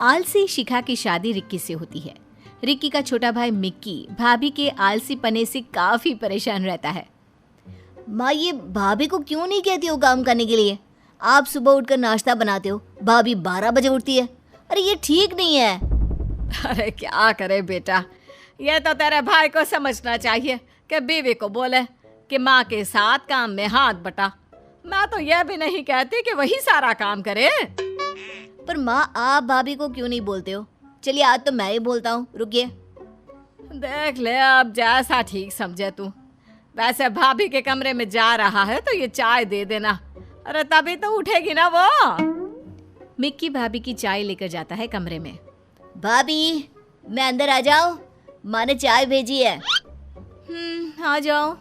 आलसी शिखा की शादी रिक्की से होती है। रिक्की का छोटा भाई मिक्की भाभी के आलसी पने से काफी परेशान रहता है। माँ, ये भाभी को क्यों नहीं कहती हो काम करने के लिए? आप सुबह उठकर नाश्ता बनाते हो, भाभी 12 बजे उठती है। अरे ये ठीक नहीं है। अरे क्या करे बेटा, ये तो तेरे भाई को समझना चाहिए कि बीवी को बोले कि माँ के साथ काम में हाथ बटा। मैं तो यह भी नहीं कहती कि वही सारा काम करे। पर माँ, आप भाभी को क्यों नहीं बोलते हो? चलिए आज तो मैं ही बोलता हूँ, रुकिए। देख ले, अब जैसा ठीक समझे तू। वैसे भाभी के कमरे में जा रहा है तो ये चाय दे देना। अरे तभी तो उठेगी ना वो। मिक्की भाभी की चाय लेकर जाता है कमरे में। भाभी, मैं अंदर आ जाऊं? माँ ने चाय भेजी है। आ जाओ।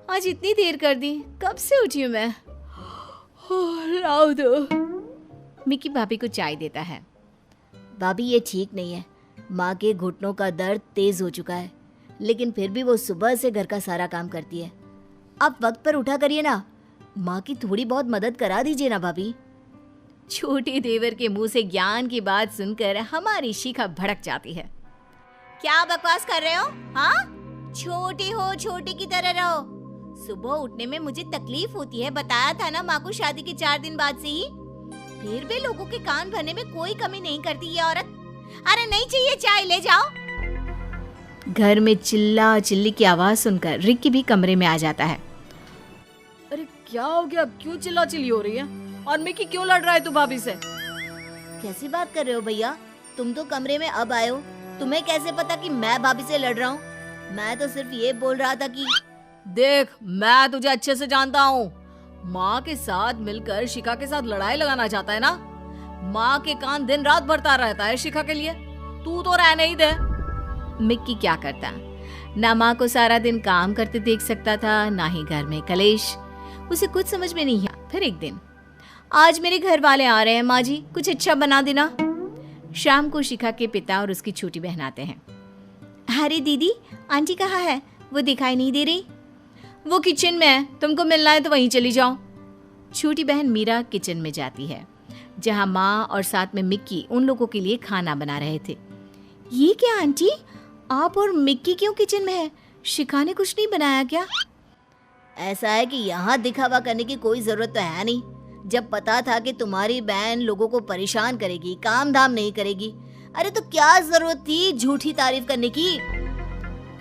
आज इतनी देर कर दी, कब से उठी हूँ मैं। लाओ दो। मिक्की भाभी को चाय देता है। भाभी, ये ठीक नहीं है। माँ के घुटनों का दर्द तेज हो चुका है, लेकिन फिर भी वो सुबह से घर का सारा काम करती है। आप वक्त पर उठा करिए ना, माँ की थोड़ी बहुत मदद करा दीजिए ना भाभी। छोटी देवर के मुंह से ज्ञान की बात सुनकर हमारी शिखा भड़क जाती है। क्या बकवास कर रहे हो? हाँ, छोटी हो छोटी की तरह रहो। सुबह उठने में मुझे तकलीफ होती है, बताया था ना माँ को शादी के 4 दिन बाद से ही। फिर भी लोगों के कान भरने में कोई कमी नहीं करती ये औरत। अरे नहीं चाहिए चाय, ले जाओ। घर में चिल्ला चिल्ली की आवाज सुनकर रिक्की भी कमरे में आ जाता है। अरे क्या हो गया, क्यों चिल्ला चिल्ली हो रही है? और मिक्की क्यों लड़ रहा है तू भाभी से? कैसी बात कर रहे हो भैया? तुम तो कमरे में अब आए हो, तुम्हें कैसे पता कि मैं भाभी से लड़ रहा हूँ? मैं तो सिर्फ ये बोल रहा था कि देख, मैं तुझे अच्छे से जानता हूँ। माँ के साथ मिलकर शिखा के साथ लड़ाई लगाना चाहता है ना। माँ के कान दिन रात भरता रहता है शिखा के लिए, तू तो रहने ही दे। मिक्की क्या करता, ना माँ को सारा दिन काम करते देख सकता था, ना ही घर में कलेश। उसे कुछ समझ में नहीं आया। फिर एक दिन, आज मेरे घर वाले आ रहे हैं माँ जी, कुछ अच्छा बना देना। शाम को शिखा के पिता और उसकी छोटी बहन आते हैं। अरे दीदी, आंटी कहाँ है? वो दिखाई नहीं दे रही। वो किचन में है, तुमको मिलना है तो वहीं चली जाओ। छोटी बहन मीरा किचन में जाती है, जहाँ माँ और साथ में मिक्की उन लोगों के लिए खाना बना रहे थे। ये क्या आंटी, आप और मिक्की क्यों किचन में है? शिखा ने कुछ नहीं बनाया क्या? ऐसा है कि यहाँ दिखावा करने की कोई जरूरत तो है नहीं। जब पता था कि तुम्हारी बहन लोगों को परेशान करेगी, काम धाम नहीं करेगी, अरे तो क्या जरूरत थी झूठी तारीफ करने की?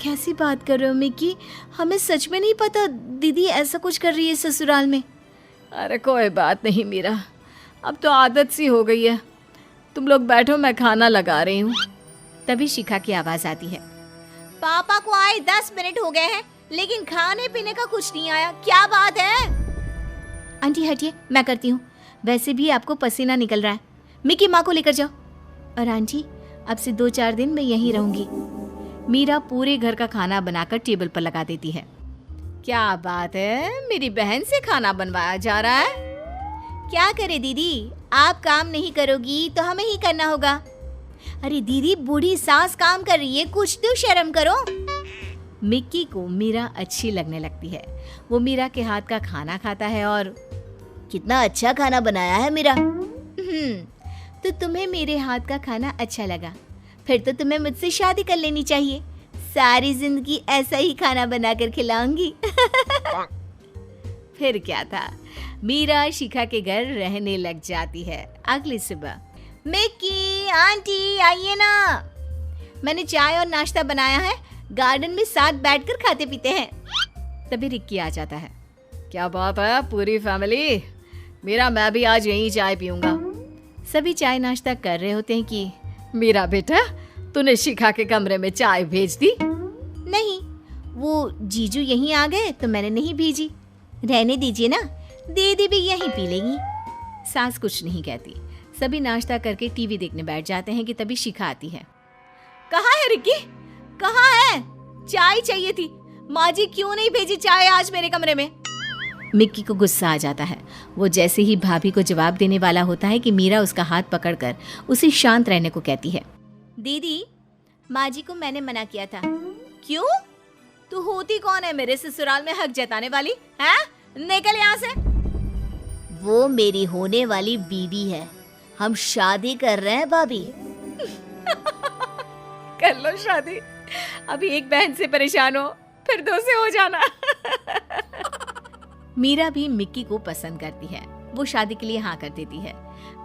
कैसी बात कर रहे हो मिक्की? हमें सच में नहीं पता दीदी ऐसा कुछ कर रही है ससुराल में। अरे कोई बात नहीं मीरा, अब तो आदत सी हो गई है। तुम लोग बैठो, मैं खाना लगा रही हूँ। तभी शिखा की आवाज आती है। पापा को आए 10 मिनट हो गए हैं, लेकिन खाने पीने का कुछ नहीं आया, क्या बात है? आंटी हटिए, मैं करती हूँ। वैसे भी आपको पसीना निकल रहा है। मिक्की माँ को लेकर जाओ। और आंटी, अब से 2-4 दिन मैं यहीं रहूंगी। मीरा पूरे घर का खाना बनाकर टेबल पर लगा देती है। क्या बात है, मेरी बहन से खाना बनवाया जा रहा है? क्या करे दीदी, आप काम नहीं करोगी तो हमें ही करना होगा। अरे दीदी, बूढ़ी सास काम कर रही है, कुछ तो शर्म करो। मिक्की को मीरा अच्छी लगने लगती है। वो मीरा के हाथ का खाना खाता है और कितना अच्छा खाना बनाया है मीरा। तो तुम्हें मेरे हाथ का खाना अच्छा लगा, फिर तो तुम्हें मुझसे शादी कर लेनी चाहिए। सारी जिंदगी ऐसा ही खाना बनाकर खिलाऊंगी। फिर क्या था, मीरा शिखा के घर रहने लग जाती है। अगली सुबह, मिक्की आंटी आइए ना, मैंने चाय और नाश्ता बनाया है, गार्डन में साथ बैठकर खाते पीते हैं। तभी रिक्की आ जाता है। क्या बात है, पूरी फैमिली? मीरा, मैं भी आज यहीं चाय पीऊंगा। सभी चाय नाश्ता कर रहे होते हैं कि मीरा बेटा, तूने शिखा के कमरे में चाय भेज दी? नहीं, वो जीजू यहीं आ गए तो मैंने नहीं भेजी। रहने दीजिए ना, दीदी भी यहीं पी लेंगी। सास कुछ नहीं कहती। सभी नाश्ता करके टीवी देखने बैठ जाते हैं कि तभी शिखा आती है। कहाँ है रिक्की? कहाँ है? चाय चाहिए थी, माँ जी क्यों नहीं भेजी चाय आज मेरे कमरे में? मिक्की को गुस्सा आ जाता है। वो जैसे ही भाभी को जवाब देने वाला होता है कि मीरा उसका हाथ पकड़कर उसे शांत रहने को कहती है। दीदी, माँ जी को मैंने मना किया था। क्यों? तू होती कौन है मेरे ससुराल में हक जताने वाली? हैं? निकल यहाँ से। वो मेरी होने वाली बीवी है, हम शादी कर रहे हैं भाभी। कर लो शादी, अभी एक बहन से परेशान हो, फिर दो से हो जाना। मीरा भी मिक्की को पसंद करती है। वो शादी के लिए हाँ कर देती है।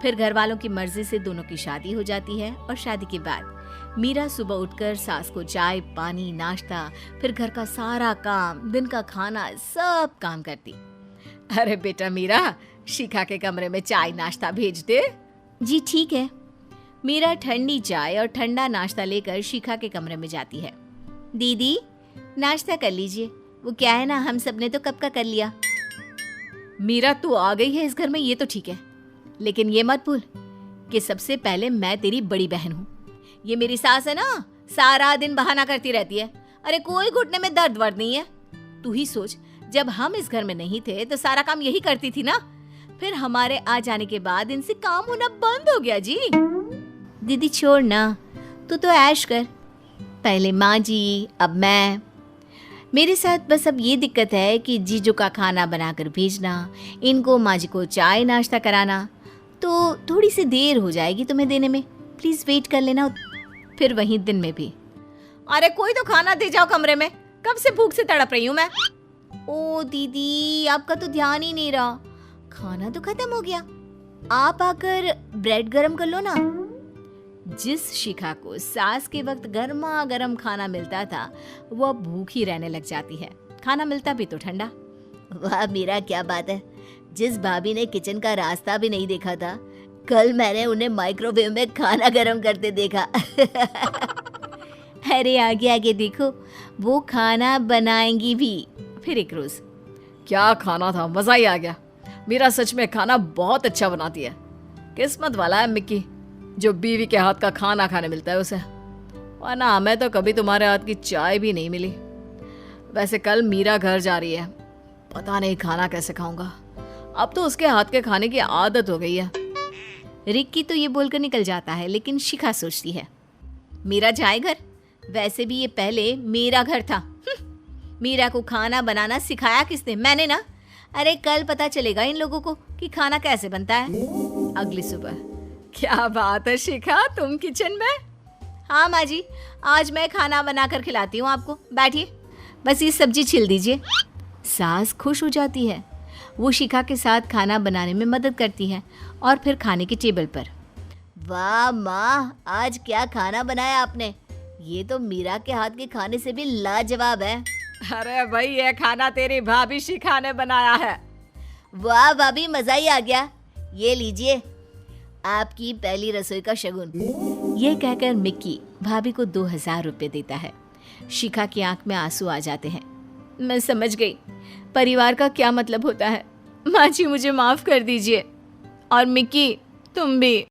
फिर घर वालों की मर्जी से दोनों की शादी हो जाती है और शादी के बाद मीरा सुबह उठकर सास को चाय पानी नाश्ता फिर घर का सारा काम दिन का खाना सब काम करती। अरे बेटा मीरा, शिखा के कमरे में चाय नाश्ता भेज दे। जी ठीक है। मीरा ठंडी चाय और ठंडा नाश्ता लेकर शिखा के कमरे में जाती है। दीदी नाश्ता कर लीजिए, वो क्या है ना, हम सबने तो कब का कर लिया। मीरा तू आ गई है इस घर में, ये तो ठीक है, लेकिन ये मत भूल कि सबसे पहले मैं तेरी बड़ी बहन हूँ। ये मेरी सास है ना, सारा दिन बहाना करती रहती है। अरे कोई घुटने में दर्द वर्द नहीं है। तू ही सोच, जब हम इस घर में नहीं थे तो सारा काम यही करती थी ना। फिर हमारे आ जाने के बाद इनसे काम होना बंद हो गया जी। दीदी छोड़ ना, तू तो ऐश कर। पहले माँ जी, अब मैं। मेरे साथ बस अब ये दिक्कत है कि जीजू का खाना बनाकर भेजना, इनको माँ जी को चाय नाश्ता कराना, तो थोड़ी सी देर हो जाएगी तुम्हें देने में। प्लीज वेट कर लेना। फिर वहीं दिन में भी। अरे कोई तो खाना दे जाओ कमरे में, कब से भूख से तड़प रही हूँ मैं। ओ दीदी, आपका तो ध्यान ही नहीं रहा, खाना तो खत्म हो गया। आप आकर ब्रेड गरम कर लो ना। जिस शिखा को सास के वक्त गर्मा गर्म खाना मिलता था, वो भूखी रहने लग जाती है। खाना मिलता भी तो ठंडा। वाह मीरा, क्या बात है। जिस भाभी ने किचन का रास्ता भी नहीं देखा था, कल मैंने उन्हें माइक्रोवेव में खाना गरम करते देखा। अरे आगे आगे देखो, वो खाना बनाएंगी भी फिर एक रोज। क्या खाना था, मजा ही आ गया। मीरा सच में खाना बहुत अच्छा बनाती है। किस्मत वाला है मिक्की, जो बीवी के हाथ का खाना खाने मिलता है उसे, वरना हमें तो कभी तुम्हारे हाथ की चाय भी नहीं मिली। वैसे कल मीरा घर जा रही है, पता नहीं खाना कैसे खाऊंगा। अब तो उसके हाथ के खाने की आदत हो गई है। रिक्की तो ये बोलकर निकल जाता है, लेकिन शिखा सोचती है मीरा जाए घर। वैसे भी ये पहले मेरा घर था। मीरा को खाना बनाना सिखाया किसने? मैंने ना। अरे कल पता चलेगा इन लोगों को कि खाना कैसे बनता है। अगली सुबह। क्या बात है शिखा, तुम किचन में? हाँ माँ जी, आज मैं खाना बनाकर खिलाती हूँ आपको। बैठिए, बस ये सब्जी छिल दीजिए। सास खुश हो जाती है। वो शिखा के साथ खाना बनाने में मदद करती है और फिर खाने के टेबल पर। वाह माँ, आज क्या खाना बनाया आपने। ये तो मीरा के हाथ के खाने से भी लाजवाब है। अरे भाई, ये खाना तेरी भाभी शिखा ने बनाया है। वाह भाभी, मजा ही आ गया। ये लीजिए आपकी पहली रसोई का शगुन। ये कहकर मिक्की भाभी को 2000 रुपये देता है। शिखा की आंख में आंसू आ जाते हैं। मैं समझ गई परिवार का क्या मतलब होता है। माँ जी मुझे माफ कर दीजिए, और मिक्की तुम भी।